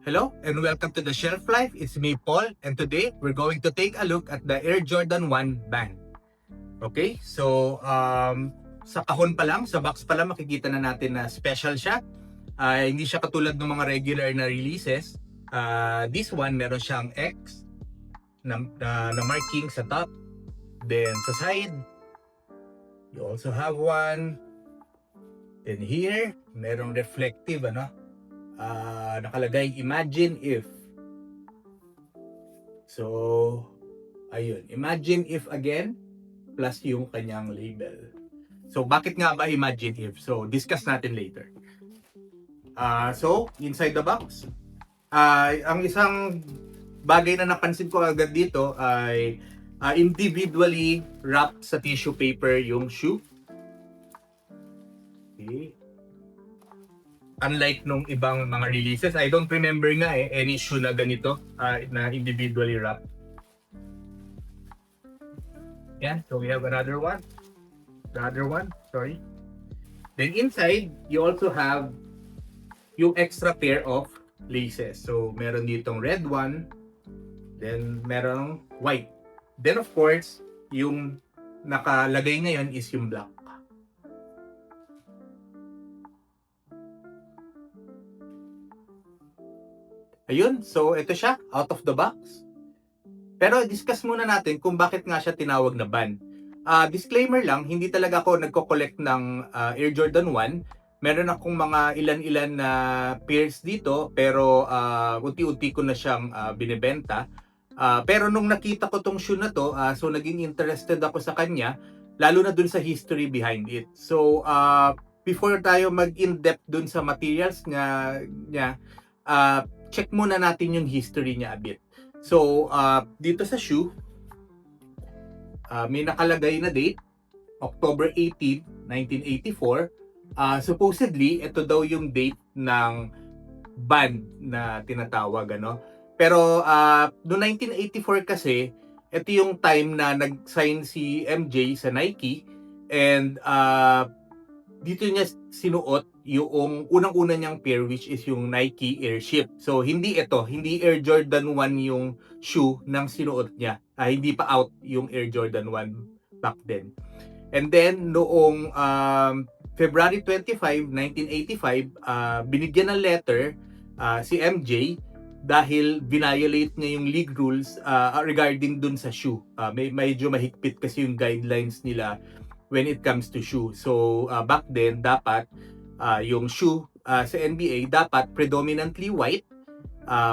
Hello and welcome to the Shelf Life. It's me, Paul, and today we're going to take a look at the Air Jordan 1 band. Okay, so sa kahon pa lang, sa box pa lang, makikita na natin na special siya. Hindi siya katulad ng mga regular na releases. This one, meron siyang X na marking sa top. Then sa side, you also have one. Then here, merong reflective, nakalagay, imagine if. So, ayun. Imagine if again, plus yung kanyang label. So, bakit nga ba imagine if? So, discuss natin later. So, inside the box, ang isang bagay na napansin ko agad dito ay individually wrapped sa tissue paper yung shoe. Okay. Unlike nung ibang mga releases, I don't remember nga any shoe na ganito na individually wrapped. Yeah, so we have another one. The other one, sorry. Then inside, you also have yung extra pair of laces. So, meron ditong red one, then merong white. Then of course, yung nakalagay ngayon is yung black. Ayun, so ito siya, out of the box. Pero discuss muna natin kung bakit nga siya tinawag na band. Disclaimer lang, hindi talaga ako nagko-collect ng Air Jordan 1. Meron akong mga ilan-ilan na pairs dito, pero unti-unti ko na siyang binebenta. Pero nung nakita ko tong shoe na to, so naging interested ako sa kanya, lalo na dun sa history behind it. So, before tayo mag-in-depth dun sa materials niya, check muna natin yung history niya a bit. So, dito sa shoe, may nakalagay na date, October 18, 1984. Supposedly, ito daw yung date ng band na tinatawag, ano? Pero, no 1984 kasi, ito yung time na nag-sign si MJ sa Nike and dito niya sinuot yung unang-una niyang pair, which is yung Nike Airship. So, hindi Air Jordan 1 yung shoe nang sinuot niya. Hindi pa out yung Air Jordan 1 back then. And then, noong February 25, 1985, binigyan ng letter si MJ dahil violate niya yung league rules regarding dun sa shoe. Medyo mahigpit kasi yung guidelines nila when it comes to shoe. So, back then, dapat yung shoe sa NBA dapat predominantly white.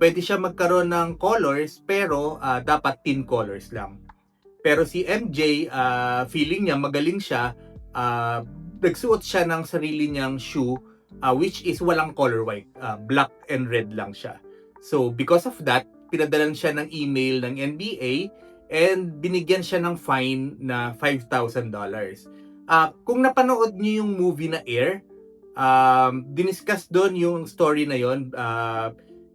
Pwede siya magkaroon ng colors pero dapat tin colors lang. Pero si MJ, feeling niya magaling siya, nagsuot siya ng sarili niyang shoe which is walang color white, black and red lang siya. So because of that, pinadalan siya ng email ng NBA and binigyan siya ng fine na $5,000. Kung napanood niyo yung movie na Air, diniscuss doon yung story na yon.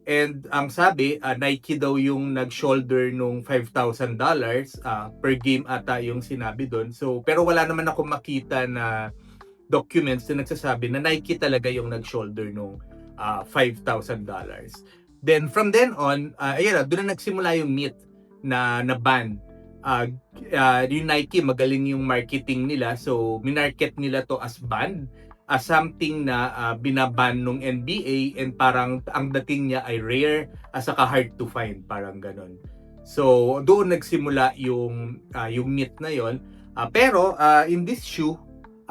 And ang sabi, Nike daw yung nag-shoulder nung $5,000 per game ata yung sinabi doon. So, pero wala naman ako makita na documents na nagsasabi na Nike talaga yung nag-shoulder nung $5,000. Then from then on, doon na nagsimula yung myth na ban. Yung Nike, magaling yung marketing nila. So, minarket nila to as band. Something na binaban nung NBA and parang ang dating niya ay rare saka hard to find, parang ganon. So, doon nagsimula yung myth na yon. Pero in this shoe,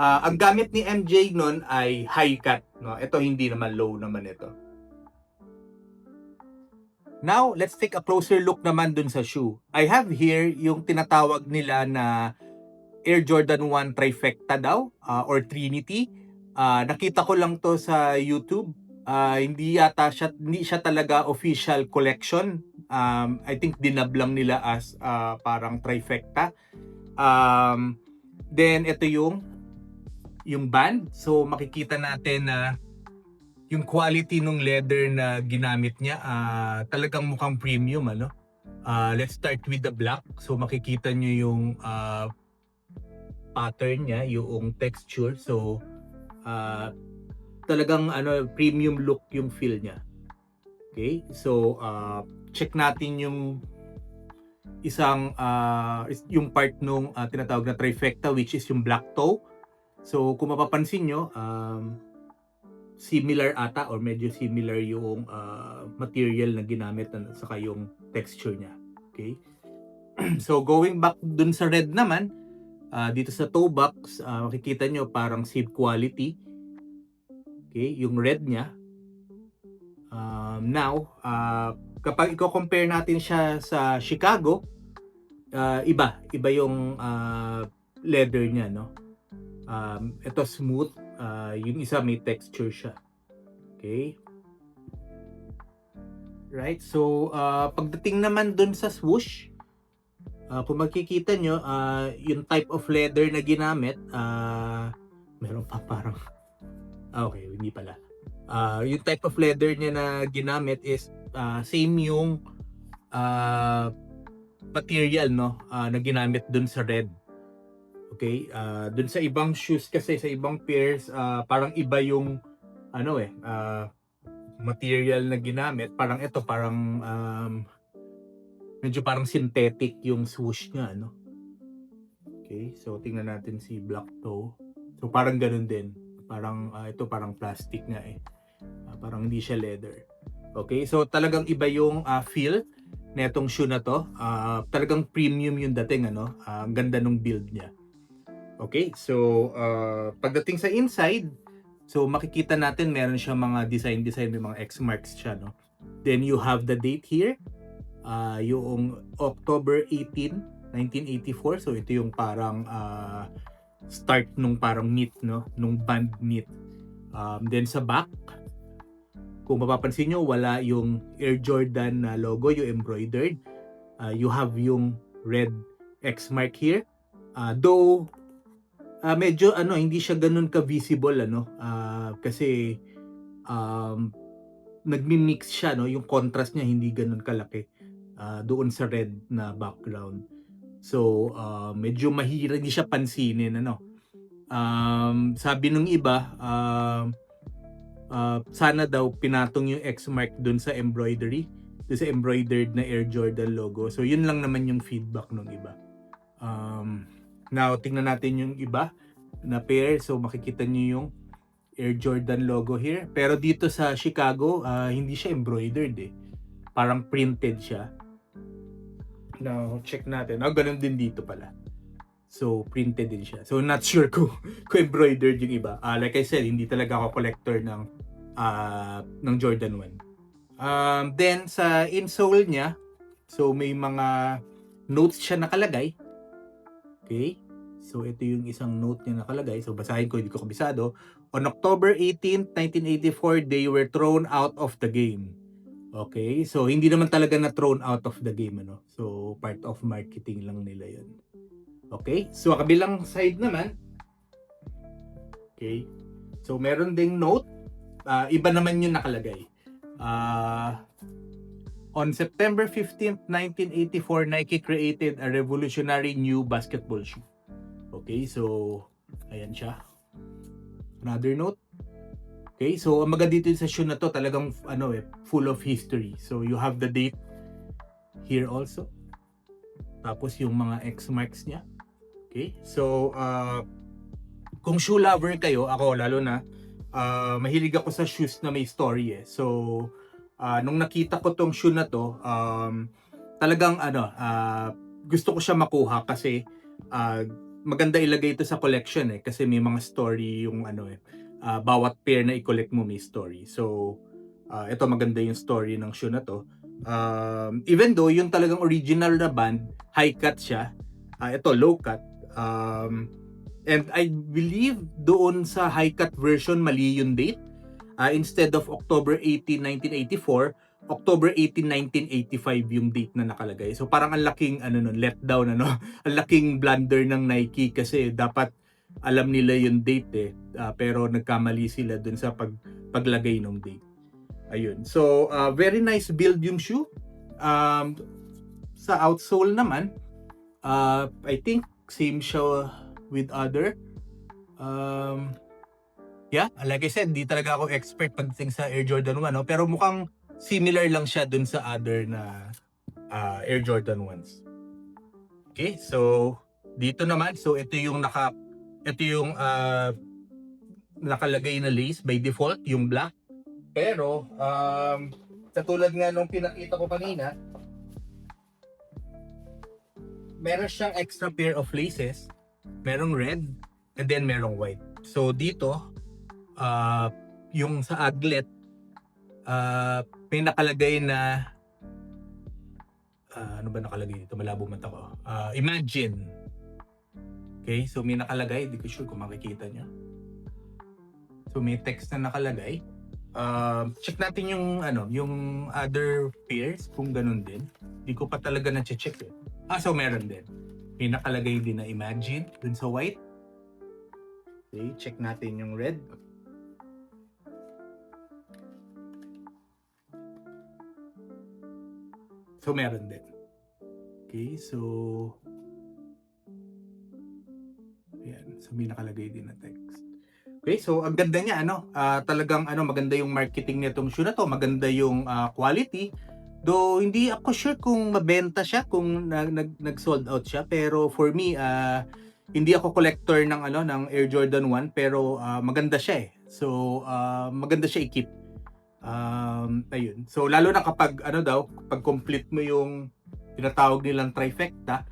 ang gamit ni MJ nun ay high cut. No? Ito hindi naman low naman ito. Now, let's take a closer look naman dun sa shoe. I have here yung tinatawag nila na Air Jordan 1 Trifecta daw or Trinity. Nakita ko lang to sa YouTube. Hindi siya talaga official collection. I think dinab lang nila as parang trifecta. Then ito yung band. So makikita natin na yung quality ng leather na ginamit niya talagang mukhang premium, ano. Let's start with the black. So makikita niyo yung pattern niya, yung texture. So talagang premium look yung feel niya. Okay? So, check natin yung yung part nung tinatawag na trifecta, which is yung black toe. So, kung mapapansin nyo, similar ata or medyo similar yung material na ginamit at saka yung texture niya. Okay? So, going back dun sa red naman, dito sa toe box, makikita nyo parang same quality. Okay? Yung red niya. Now, kapag i-compare natin siya sa Chicago, iba yung leather niya, no? Ito smooth, yung isa may texture siya. Okay? Right? So, pagdating naman dun sa swoosh, kung makikita nyo, yung type of leather na ginamit, meron pa parang, okay, hindi pala. Yung type of leather niya na ginamit is same yung material, no, na ginamit dun sa red. Okay? Dun sa ibang shoes kasi, sa ibang pairs, parang iba yung material na ginamit. Parang ito, parang medyo parang synthetic yung swoosh niya, no? Okay, so tingnan natin si black toe. So parang ganun din. Parang ito parang plastic nga eh. Parang hindi siya leather. Okay, so talagang iba yung feel na itong shoe na to. Talagang premium yung dating, ano? Ang ganda nung build niya. Okay, so pagdating sa inside, so makikita natin meron siya mga design, may mga X marks siya, no? Then you have the date here, yung October 18, 1984. So ito yung parang start nung parang knit, no? Nung band knit. Then sa back, kung mapapansin nyo, wala yung Air Jordan na logo, yung embroidered. You have yung red X mark here. Though medyo hindi siya ganun ka visible, kasi nagmi-mix siya, no, yung contrast niya hindi ganun kalaki doon sa red na background. So medyo mahirap, hindi siya pansinin, sabi nung iba, sana daw pinatong yung X mark doon sa embroidery, doon sa embroidered na Air Jordan logo. So yun lang naman yung feedback nung iba. Now tingnan natin yung iba na pair. So makikita niyo yung Air Jordan logo here. Pero dito sa Chicago, hindi siya embroidered eh. Parang printed siya. Now check natin. Ganun din dito pala. So printed din siya. So not sure kung embroidered yung iba. Like I said, hindi talaga ako collector ng Jordan 1. Then sa insole niya, so may mga notes siya nakalagay. Okay? So ito yung isang note niya nakalagay. So basahin ko, hindi ko kabisado. On October 18, 1984, they were thrown out of the game. Okay? So hindi naman talaga na thrown out of the game, ano. So part of marketing lang nila 'yon. Okay? So kabilang side naman. Okay? So meron ding note. Iba naman yung nakalagay. On September 15, 1984, Nike created a revolutionary new basketball shoe. Okay, so ayan siya. Another note. Okay, so ang maganda dito sa shoe na to, talagang full of history. So you have the date here also. Tapos yung mga X marks niya. Okay, so kung shoe lover kayo, ako lalo na, mahilig ako sa shoes na may story eh. So nung nakita ko tong shoe na to, talagang gusto ko siya makuha kasi maganda ilagay ito sa collection eh, kasi may mga story yung bawat pair na i-collect mo may story. So ito maganda yung story ng shoe na to. Even though yung talagang original na band, high cut siya, ito low cut. And I believe doon sa high cut version mali yung date. Instead of October 18, 1984, October 18, 1985 yung date na nakalagay. So parang ang laking letdown, ang laking blunder ng Nike kasi dapat alam nila yung date eh. Pero nagkamali sila dun sa paglagay ng date. Ayun. So very nice build yung shoe. Sa outsole naman, I think same siya with other. Yeah, like I said, di talaga ako expert pagdating sa Air Jordan 1, pero mukhang similar lang siya dun sa other na Air Jordan 1s. Okay, so dito naman, so ito yung nakalagay na lace by default, yung black. Pero katulad nga nung pinakita ko kanina, meron siyang extra pair of laces, merong red, and then merong white. So dito, yung sa aglet, may nakalagay na ano ba nakalagay dito? Malabo mata ko. Imagine. Okay, so may nakalagay, hindi ko sure kung makikita nyo. So may text na nakalagay. Check natin yung yung other pairs kung ganun din. Hindi ko pa talaga na-check eh. So meron din. May nakalagay din na Imagine dun sa white. Okay, check natin yung red. So meron din. Okay, so ayan, so may nakalagay din na text. Okay, so ang ganda niya talagang maganda yung marketing nitong shoe na to, maganda yung quality. Though hindi ako sure kung mabenta siya kung nag-sold out siya, pero for me hindi ako collector ng Air Jordan 1 pero maganda siya eh. So maganda siya i-keep. Ayun. So lalo na kapag kapag complete mo yung tinatawag nilang trifecta.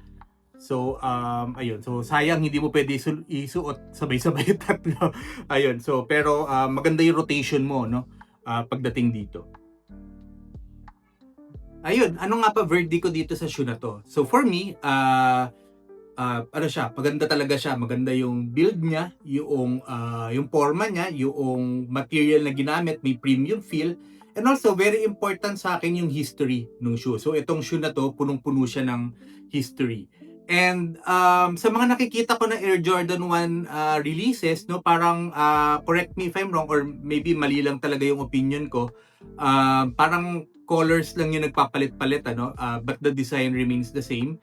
So ayun. So sayang hindi mo pwede isuot sabay-sabay yung tatlo. Ayun. So pero maganda yung rotation mo pagdating dito. Ayun, ano nga pa verdict ko dito sa shoe na to? So for me, maganda talaga siya. Maganda yung build niya, yung forma niya, yung material na ginamit, may premium feel. And also, very important sa akin yung history ng shoe. So itong shoe na to, punong-puno siya ng history. And sa mga nakikita ko na Air Jordan 1 releases, parang correct me if I'm wrong or maybe mali lang talaga yung opinion ko. Parang colors lang yung nagpapalit-palit but the design remains the same.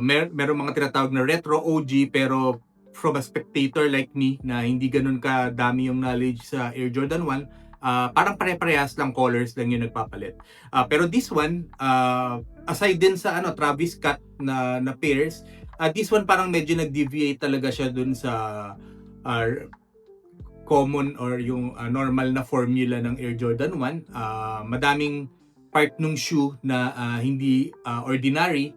Merong mga tinatawag na retro OG pero from a spectator like me na hindi ganun kadami yung knowledge sa Air Jordan 1, parang pare-parehas lang colors lang yung nagpapalit. Pero this one, aside din sa Travis Scott na pairs, this one parang medyo nag-deviate talaga siya dun sa common or yung normal na formula ng Air Jordan 1. Madaming part ng shoe na hindi ordinary.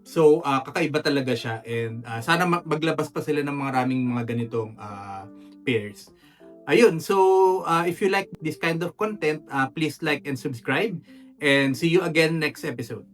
So kakaiba talaga siya and sana maglabas pa sila ng maraming mga ganitong pairs. Ayun, so if you like this kind of content, please like and subscribe and see you again next episode.